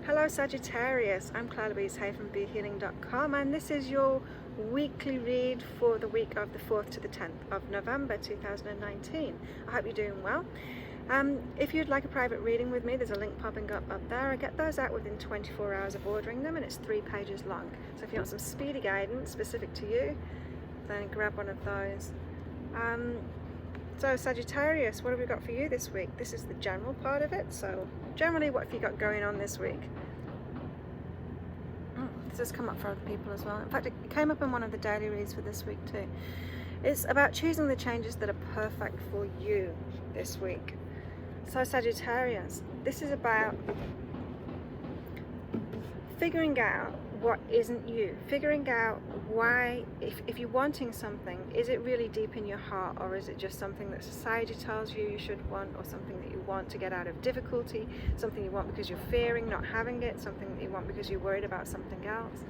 Hello Sagittarius, I'm Louise from BeHealing.com, and this is your weekly read for the week of the 4th to the 10th of November 2019. I hope you're doing well. If you'd like a private reading with me, there's a link popping up there. I get those out within 24 hours of ordering them, and it's 3 pages long. So if you want some speedy guidance specific to you, then grab one of those. So Sagittarius, what have we got for you this week? This is the general part of it. So generally, what have you got going on this week? This has come up for other people as well. In fact, it came up in one of the daily reads for this week too. It's about choosing the changes that are perfect for you this week. So Sagittarius, this is about figuring out what isn't you, figuring out why, if you're wanting something, is it really deep in your heart, or is it just something that society tells you you should want, or something that you want to get out of difficulty, something you want because you're fearing not having it, something that you want because you're worried about something else.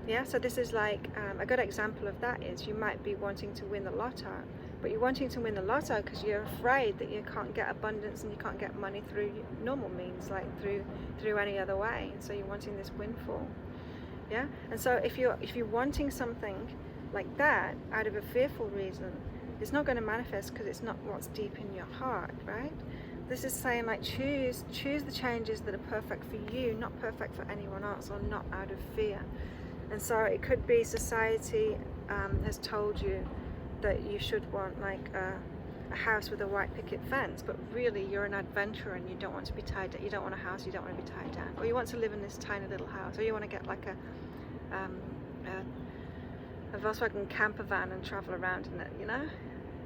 Yeah, so this is like a good example of that is you might be wanting to win the lotto, but you're wanting to win the lotto because you're afraid that you can't get abundance and you can't get money through normal means, like through any other way. And so you're wanting this windfall. Yeah, and so if you're wanting something like that out of a fearful reason, it's not going to manifest because it's not what's deep in your heart, right? This is saying like choose the changes that are perfect for you, not perfect for anyone else, or not out of fear. And so it could be society has told you that you should want like a house with a white picket fence, but really you're an adventurer and you don't want to be tied down. You don't want a house, you don't want to be tied down, or you want to live in this tiny little house, or you want to get like a Volkswagen camper van and travel around in it. You know,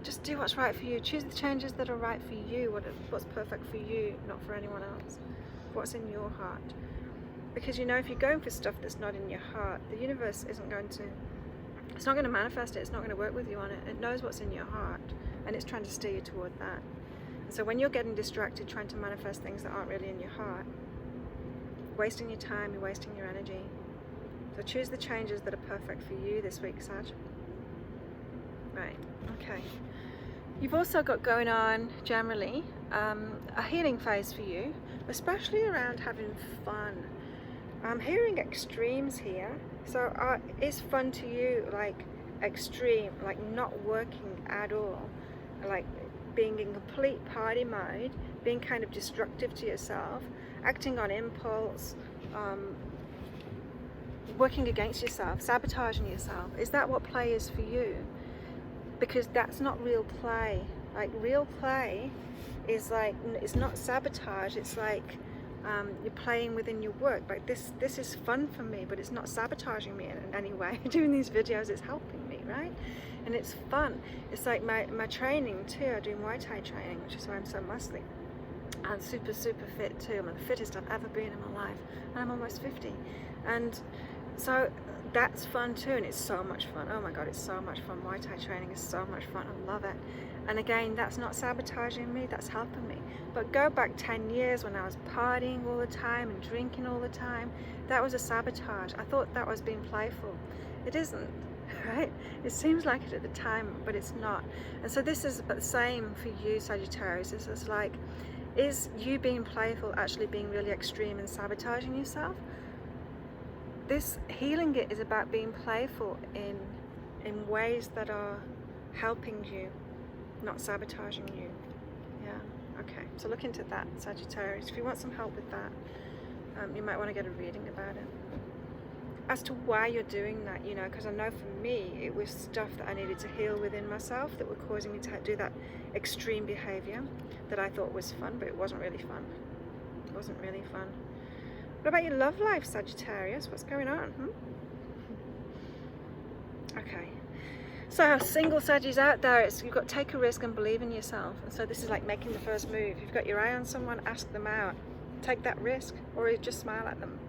just do what's right for you. Choose the changes that are right for you, what's perfect for you, not for anyone else, what's in your heart. Because you know, if you're going for stuff that's not in your heart, the universe isn't going to, it's not going to manifest it, it's not going to work with you on it. It knows what's in your heart, and it's trying to steer you toward that. And so when you're getting distracted trying to manifest things that aren't really in your heart, you're wasting your time, you're wasting your energy. So choose the changes that are perfect for you this week, Sag. Right, okay. You've also got going on, generally, a healing phase for you, especially around having fun. I'm hearing extremes here. So is fun to you like extreme, like not working at all, like being in complete party mode, being kind of destructive to yourself, acting on impulse, working against yourself, sabotaging yourself? Is that what play is for you? Because that's not real play. Like real play is like, it's not sabotage, it's like you're playing within your work. Like this is fun for me, but it's not sabotaging me in any way. Doing these videos, it's helping me, right? And it's fun. It's like my training too. I do Muay Thai training, which is why I'm so muscly and super fit too. I'm the fittest I've ever been in my life, and I'm almost 50. And so that's fun too, and it's so much fun. Oh my god, it's so much fun. Muay Thai training is so much fun. I love it. And again, that's not sabotaging me, that's helping me. But go back 10 years when I was partying all the time and drinking all the time, that was a sabotage. I thought that was being playful. It isn't, right? It seems like it at the time, but it's not. And so this is the same for you, Sagittarius. This is like, is you being playful actually being really extreme and sabotaging yourself? This healing it is about being playful in ways that are helping you, not sabotaging you. Yeah, okay, so look into that, Sagittarius. If you want some help with that, you might want to get a reading about it. As to why you're doing that, you know, because I know for me, it was stuff that I needed to heal within myself that were causing me to do that extreme behavior that I thought was fun, but it wasn't really fun. It wasn't really fun. What about your love life, Sagittarius? What's going on? Okay. So single Saggies out there, you've got to take a risk and believe in yourself. And so this is like making the first move. You've got your eye on someone, ask them out. Take that risk, or just smile at them.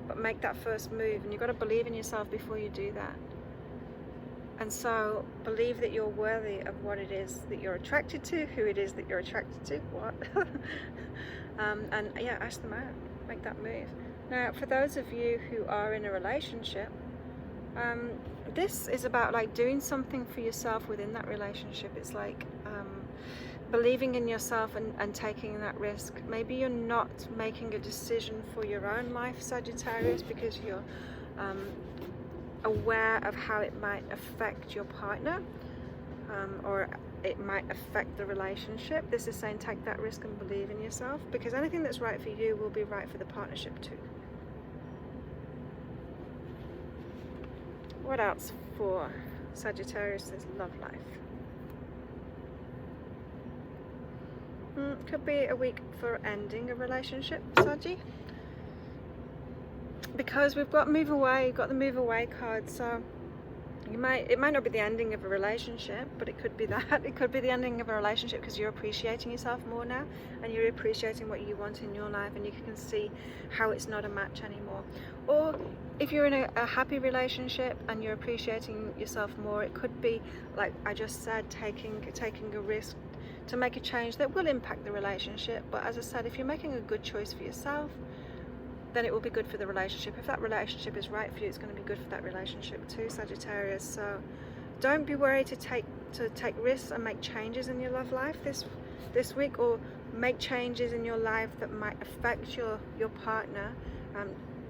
But make that first move, and you've got to believe in yourself before you do that. And so believe that you're worthy of what it is that you're attracted to, who it is that you're attracted to, what. And yeah, ask them out. Make that move. Now, for those of you who are in a relationship, this is about like doing something for yourself within that relationship. It's like believing in yourself and taking that risk. Maybe you're not making a decision for your own life, Sagittarius, because you're aware of how it might affect your partner, or it might affect the relationship. This is saying take that risk and believe in yourself, because anything that's right for you will be right for the partnership too. What else for Sagittarius' love life? Could be a week for ending a relationship, Saggy. Because we've got move away, you've got the move away card, so it might not be the ending of a relationship, but it could be that. It could be the ending of a relationship because you're appreciating yourself more now, and you're appreciating what you want in your life, and you can see how it's not a match anymore. Or if you're in a happy relationship and you're appreciating yourself more, it could be, like I just said, taking a risk to make a change that will impact the relationship. But as I said, if you're making a good choice for yourself, then it will be good for the relationship. If that relationship is right for you, it's going to be good for that relationship too, Sagittarius. So don't be worried to take risks and make changes in your love life this week, or make changes in your life that might affect your partner.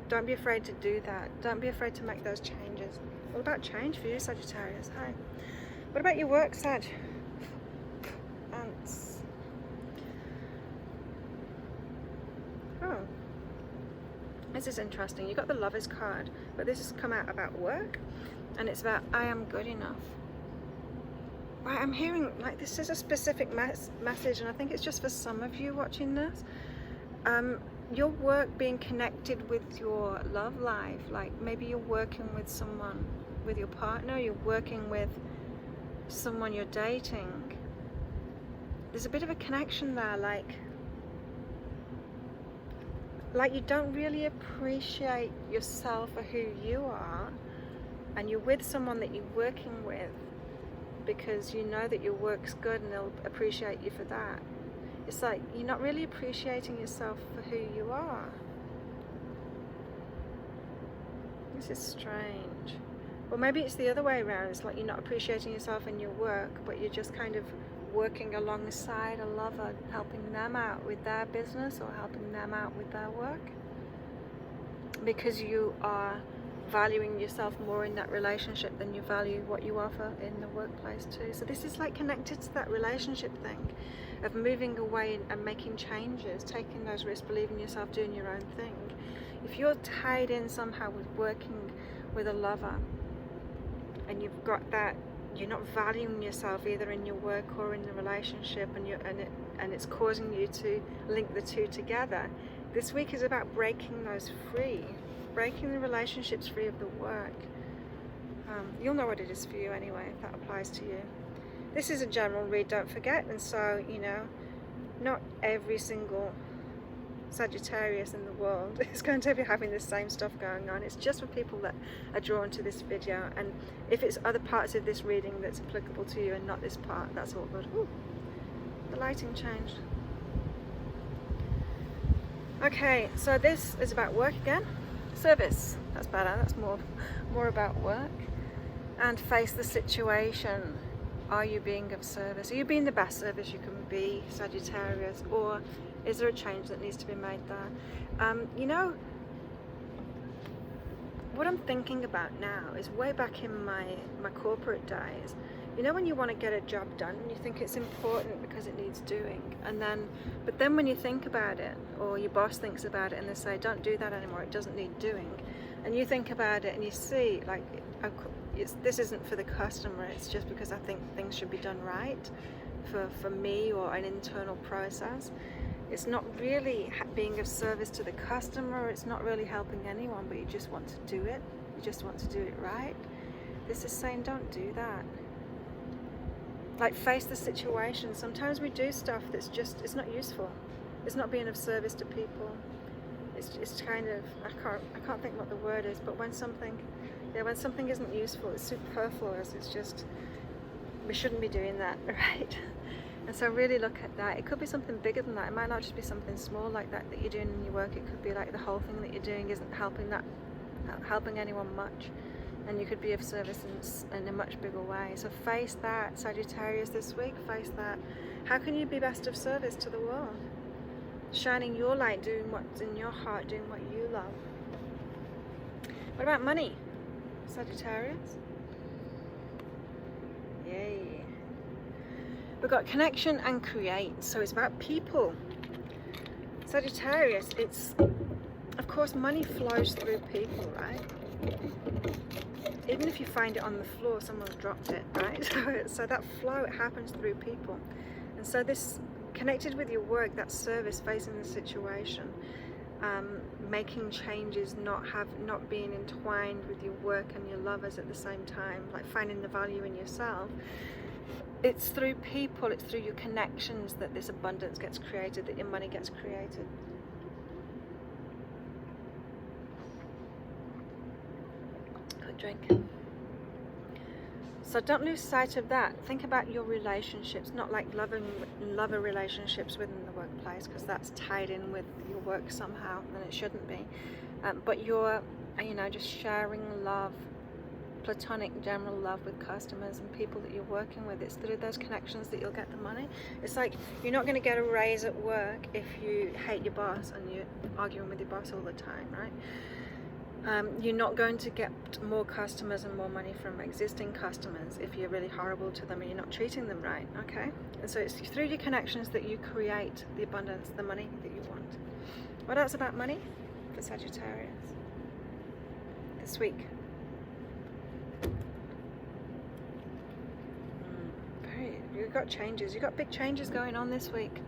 Don't be afraid to do that. Don't be afraid to make those changes. What about change for you, Sagittarius? Hi. What about your work, Sag? Ants. Oh. This is interesting. You got the Lovers card, but this has come out about work, and it's about I am good enough. Right, I'm hearing like this is a specific message, and I think it's just for some of you watching this. Your work being connected with your love life, like maybe you're working with someone, with your partner, you're working with someone you're dating. There's a bit of a connection there, like you don't really appreciate yourself for who you are, and you're with someone that you're working with because you know that your work's good and they'll appreciate you for that. It's like you're not really appreciating yourself for who you are. This is strange. Or maybe it's the other way around. It's like you're not appreciating yourself in your work, but you're just kind of working alongside a lover, helping them out with their business or helping them out with their work, because you are valuing yourself more in that relationship than you value what you offer in the workplace too. So this is like connected to that relationship thing of moving away and making changes, taking those risks, believing in yourself, doing your own thing. If you're tied in somehow with working with a lover and you've got that, you're not valuing yourself either in your work or in the relationship, and it's causing you to link the two together. This week is about breaking those free, breaking the relationships free of the work. You'll know what it is for you anyway, if that applies to you. This is a general read, don't forget, and so, you know, not every single Sagittarius in the world is going to be having the same stuff going on. It's just for people that are drawn to this video, and if it's other parts of this reading that's applicable to you and not this part, that's all good. Ooh, the lighting changed. Okay, so this is about work again. Service, that's better, that's more about work. And face the situation. Are you being of service? Are you being the best service you can be, Sagittarius? Or is there a change that needs to be made there? You know, what I'm thinking about now is way back in my corporate days. You know, when you want to get a job done and you think it's important because it needs doing, but then when you think about it, or your boss thinks about it and they say, don't do that anymore, it doesn't need doing, and you think about it and you see, like, this isn't for the customer, it's just because I think things should be done right for me, or an internal process. It's not really being of service to the customer, it's not really helping anyone, but you just want to do it, you just want to do it right. This is saying don't do that. Like, face the situation. Sometimes we do stuff that's just, it's not useful, it's not being of service to people. It's kind of, I can't think what the word is, but when something isn't useful, it's superfluous, it's just, we shouldn't be doing that, right? And so really look at that. It could be something bigger than that. It might not just be something small like that you're doing in your work. It could be like the whole thing that you're doing isn't helping anyone much, and you could be of service in a much bigger way. So face that, Sagittarius, this week. Face that How can you be best of service to the world? Shining your light, doing what's in your heart, doing what you love. What about money, Sagittarius? Yay. We've got connection and create, so it's about people. Sagittarius, it's, of course, money flows through people, right? Even if you find it on the floor, someone's dropped it, right? So that flow, it happens through people. And so this, connected with your work, that service, facing the situation, making changes, not being entwined with your work and your lovers at the same time, like finding the value in yourself. It's through people, it's through your connections that this abundance gets created, that your money gets created. Quick drink. So don't lose sight of that. Think about your relationships, not like lover relationships within the workplace, because that's tied in with your work somehow, and it shouldn't be. But you're, just sharing love, platonic general love with customers and people that you're working with. It's through those connections that you'll get the money. It's like you're not going to get a raise at work if you hate your boss and you're arguing with your boss all the time, right? You're not going to get more customers and more money from existing customers if you're really horrible to them and you're not treating them right, okay? And so it's through your connections that you create the abundance, the money that you want. What else about money for Sagittarius this week? You've got changes. You've got big changes going on this week,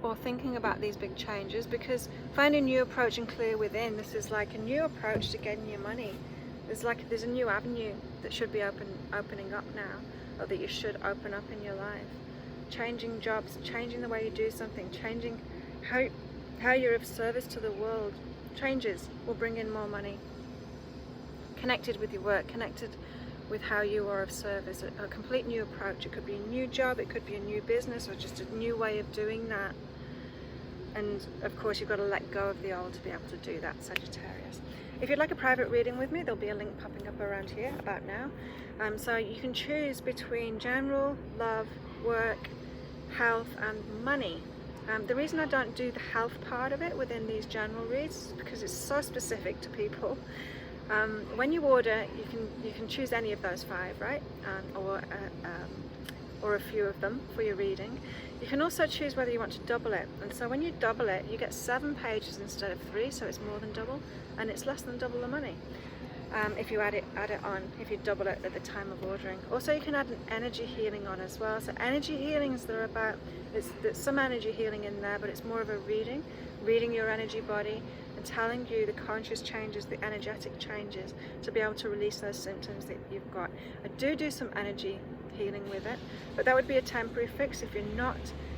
or thinking about these big changes, because find a new approach and clear within. This is like a new approach to getting your money. There's a new avenue that should be opening up now, or that you should open up in your life. Changing jobs, changing the way you do something, changing how you're of service to the world. Changes will bring in more money. Connected with your work, connected with how you are of service, a complete new approach. It could be a new job, it could be a new business, or just a new way of doing that. And of course you've got to let go of the old to be able to do that, Sagittarius. If you'd like a private reading with me, there'll be a link popping up around here about now. So you can choose between general, love, work, health and money. The reason I don't do the health part of it within these general reads is because it's so specific to people. When you order, you can choose any of those 5, right? Or a few of them for your reading. You can also choose whether you want to double it. And so when you double it, you get 7 pages instead of 3, so it's more than double, and it's less than double the money. If you add it on, if you double it at the time of ordering. Also, you can add an energy healing on as well. So energy healings, there's some energy healing in there, but it's more of a reading your energy body and telling you the conscious changes, the energetic changes, to be able to release those symptoms that you've got. I do some energy healing with it, but that would be a temporary fix. If you're not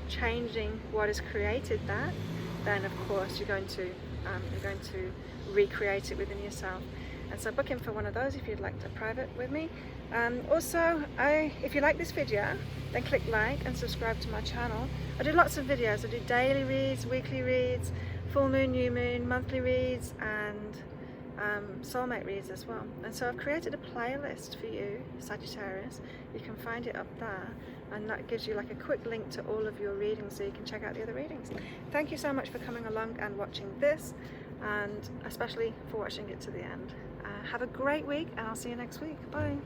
changing what has created that, then of course you're going to recreate it within yourself. And so book in for one of those if you'd like to private with me. Also, if you like this video, then click like and subscribe to my channel. I do lots of videos. I do daily reads, weekly reads, full moon, new moon, monthly reads, and soulmate reads as well. And so I've created a playlist for you, Sagittarius. You can find it up there, and that gives you like a quick link to all of your readings, so you can check out the other readings. Thank you so much for coming along and watching this, and especially for watching it to the end. Have a great week, and I'll see you next week. Bye.